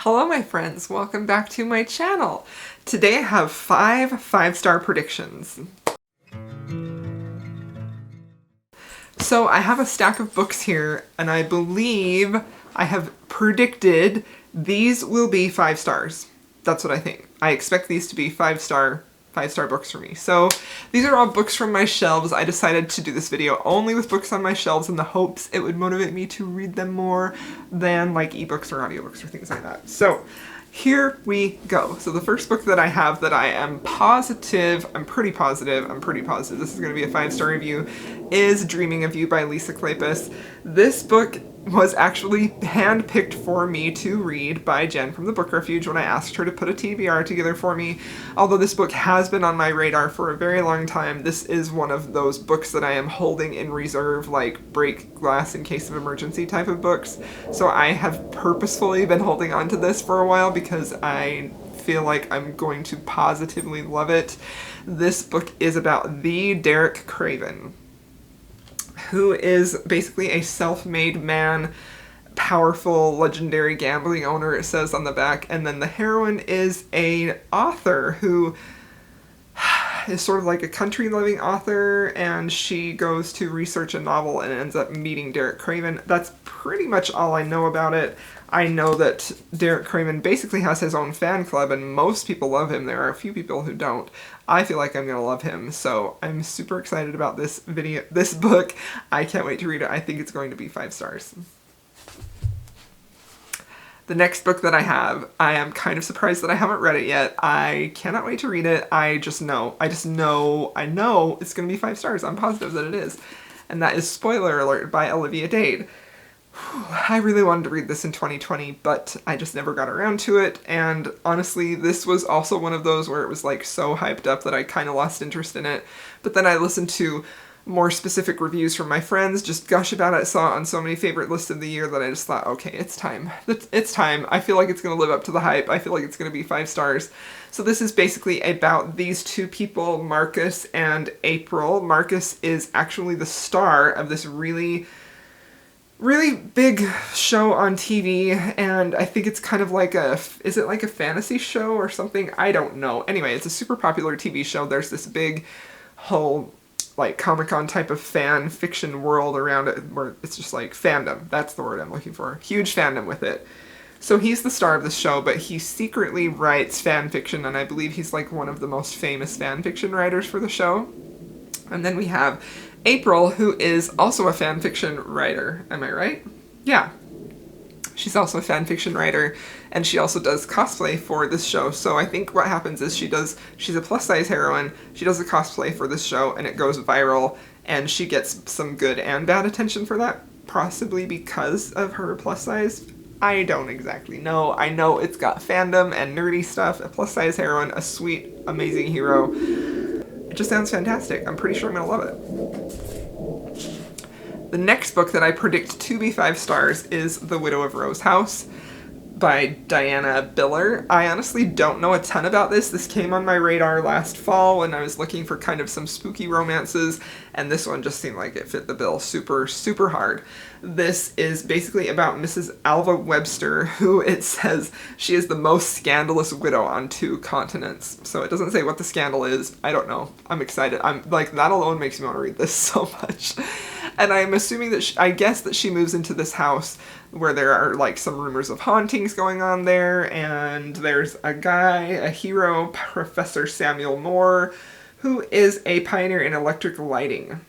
Hello my friends, welcome back to my channel. Today I have 5-star predictions. So I have a stack of books here and I believe I have predicted these will be 5 stars. That's what I think. I expect these to be 5-star books for me. So these are all books from my shelves. I decided to do this video only with books on my shelves in the hopes it would motivate me to read them more than like ebooks or audiobooks or things like that. So here we go. So the first book that I have that I am positive, I'm pretty positive this is going to be a 5-star review, is Dreaming of You by Lisa Kleypas. This book was actually handpicked for me to read by Jen from the Book Refuge when I asked her to put a TBR together for me. Although this book has been on my radar for a very long time, this is one of those books that I am holding in reserve, like break glass in case of emergency type of books. So I have purposefully been holding on to this for a while because I feel like I'm going to positively love it. This book is about the Derek Craven, who is basically a self-made man, powerful, legendary gambling owner, it says on the back. And then the heroine is an author who is sort of like a country-living author, and she goes to research a novel and ends up meeting Derek Craven. That's pretty much all I know about it. I know that Derek Craven basically has his own fan club and most people love him. There are a few people who don't. I feel like I'm gonna love him, so I'm super excited about this book. I can't wait to read it. I think it's going to be 5 stars. The next book that I have, I am kind of surprised that I haven't read it yet. I cannot wait to read it. I know it's gonna be 5 stars. I'm positive that it is. And that is Spoiler Alert by Olivia Dade. I really wanted to read this in 2020, but I just never got around to it, and honestly, this was also one of those where it was like so hyped up that I kind of lost interest in it. But then I listened to more specific reviews from my friends, just gush about it, saw it on so many favorite lists of the year that I just thought, okay, it's time. It's time. I feel like it's going to live up to the hype. I feel like it's going to be 5 stars. So this is basically about these two people, Marcus and April. Marcus is actually the star of this really big show on TV, and I think it's kind of like is it like a fantasy show or something? I don't know. Anyway, it's a super popular TV show. There's this big whole like Comic-Con type of fan fiction world around it where it's just like fandom. That's the word I'm looking for. Huge fandom with it. So he's the star of the show, but he secretly writes fan fiction, and I believe he's like one of the most famous fan fiction writers for the show. And then we have April, who is also a fan fiction writer. Am I right? Yeah. She's also a fan fiction writer, and she also does cosplay for this show. So I think what happens is she's a plus-size heroine, she does a cosplay for this show, and it goes viral, and she gets some good and bad attention for that, possibly because of her plus size. I don't exactly know. I know it's got fandom and nerdy stuff, a plus-size heroine, a sweet, amazing hero. It just sounds fantastic. I'm pretty sure I'm gonna love it. The next book that I predict to be 5 stars is The Widow of Rose House by Diana Biller. I honestly don't know a ton about this. This came on my radar last fall when I was looking for kind of some spooky romances, and this one just seemed like it fit the bill super, super hard. This is basically about Mrs. Alva Webster, who it says she is the most scandalous widow on 2 continents. So it doesn't say what the scandal is. I don't know. I'm excited. I'm like, that alone makes me want to read this so much. And I'm assuming that I guess that she moves into this house where there are like some rumors of hauntings going on there, and there's a guy, a hero, Professor Samuel Moore, who is a pioneer in electric lighting.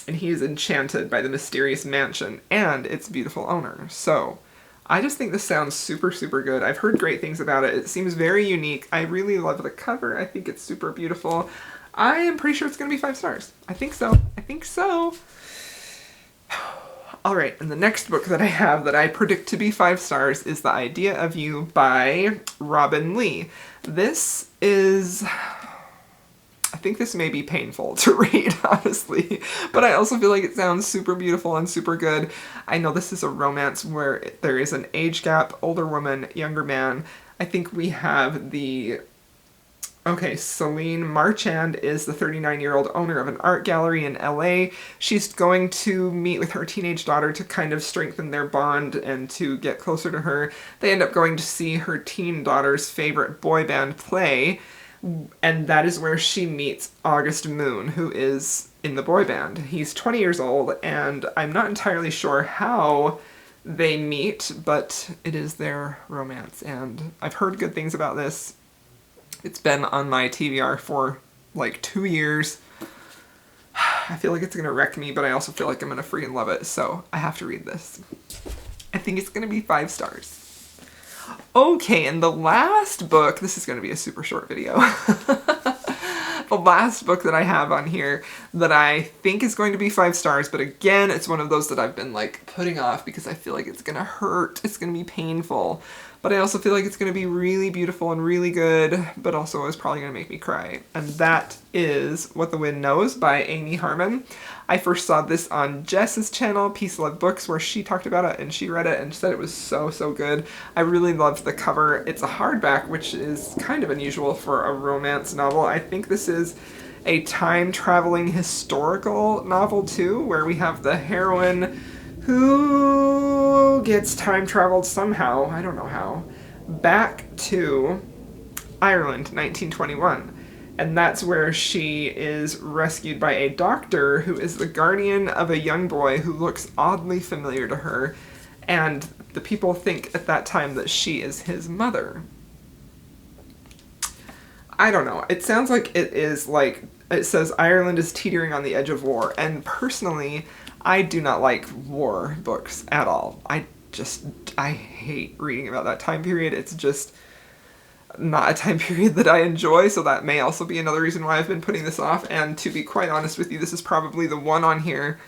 And he is enchanted by the mysterious mansion and its beautiful owner. So I just think this sounds super, super good. I've heard great things about it. It seems very unique. I really love the cover. I think it's super beautiful. I am pretty sure it's going to be 5 stars. I think so. I think so. Alright, and the next book that I have that I predict to be 5 stars is The Idea of You by Robin Lee. This is... I think this may be painful to read, honestly, but I also feel like it sounds super beautiful and super good. I know this is a romance where there is an age gap, older woman, younger man. I think we have the Okay, Celine Marchand is the 39-year-old owner of an art gallery in LA. She's going to meet with her teenage daughter to kind of strengthen their bond and to get closer to her. They end up going to see her teen daughter's favorite boy band play, and that is where she meets August Moon, who is in the boy band. He's 20 years old, and I'm not entirely sure how they meet, but it is their romance, and I've heard good things about this. It's been on my TBR for like 2 years. I feel like it's gonna wreck me, but I also feel like I'm gonna freaking love it, so I have to read this. I think it's gonna be 5 stars. Okay, and the last book, this is gonna be a super short video. The last book that I have on here that I think is going to be 5 stars, but again, it's one of those that I've been like putting off because I feel like it's gonna hurt, it's gonna be painful, but I also feel like it's gonna be really beautiful and really good, but also is probably gonna make me cry. And that is What the Wind Knows by Amy Harmon. I first saw this on Jess's channel, Peace Love Books, where she talked about it and she read it and said it was so, so good. I really loved the cover. It's a hardback, which is kind of unusual for a romance novel. I think this is a time-traveling historical novel too, where we have the heroine who gets time-traveled somehow, I don't know how, back to Ireland, 1921. And that's where she is rescued by a doctor who is the guardian of a young boy who looks oddly familiar to her, and the people think at that time that she is his mother. I don't know. It sounds like it is like, it says Ireland is teetering on the edge of war, and personally, I do not like war books at all. I hate reading about that time period. It's just not a time period that I enjoy, so that may also be another reason why I've been putting this off. And to be quite honest with you, this is probably the one on here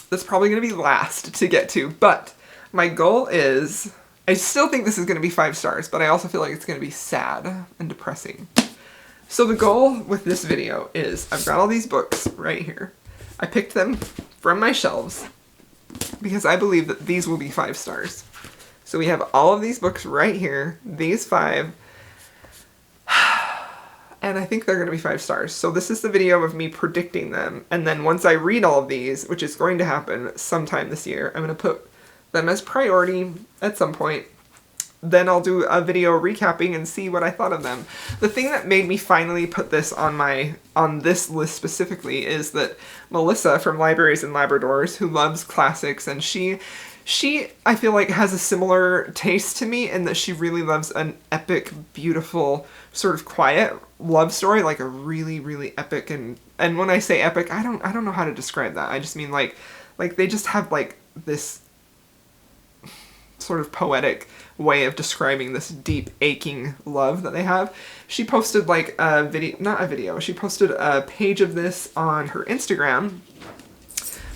that's probably going to be last to get to. But my goal is, I still think this is going to be 5 stars, but I also feel like it's going to be sad and depressing. So the goal with this video is, I've got all these books right here. I picked them from my shelves because I believe that these will be 5 stars. So we have all of these books right here, these 5, and I think they're going to be 5 stars. So this is the video of me predicting them, and then once I read all of these, which is going to happen sometime this year, I'm going to put them as priority at some point. Then I'll do a video recapping and see what I thought of them. The thing that made me finally put this on this list specifically is that Melissa from Libraries and Labradors, who loves classics, and she I feel like has a similar taste to me in that she really loves an epic, beautiful, sort of quiet love story, like a really, really epic, and when I say epic, I don't know how to describe that. I just mean like they just have like this sort of poetic way of describing this deep, aching love that they have. She posted like a video, she posted a page of this on her Instagram,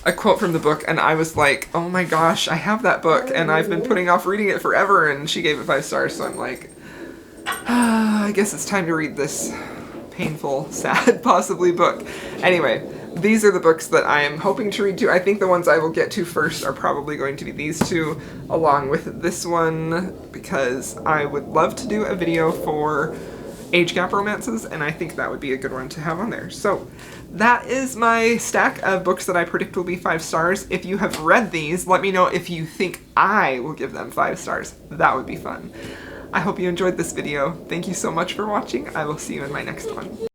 a quote from the book, and I was like, oh my gosh, I have that book, and I've been putting off reading it forever, and she gave it 5 stars, so I'm like, I guess it's time to read this painful, sad, possibly book. Anyway, these are the books that I am hoping to read too. I think the ones I will get to first are probably going to be these 2, along with this one, because I would love to do a video for age gap romances, and I think that would be a good one to have on there. So that is my stack of books that I predict will be 5 stars. If you have read these, let me know if you think I will give them 5 stars. That would be fun. I hope you enjoyed this video. Thank you so much for watching. I will see you in my next one.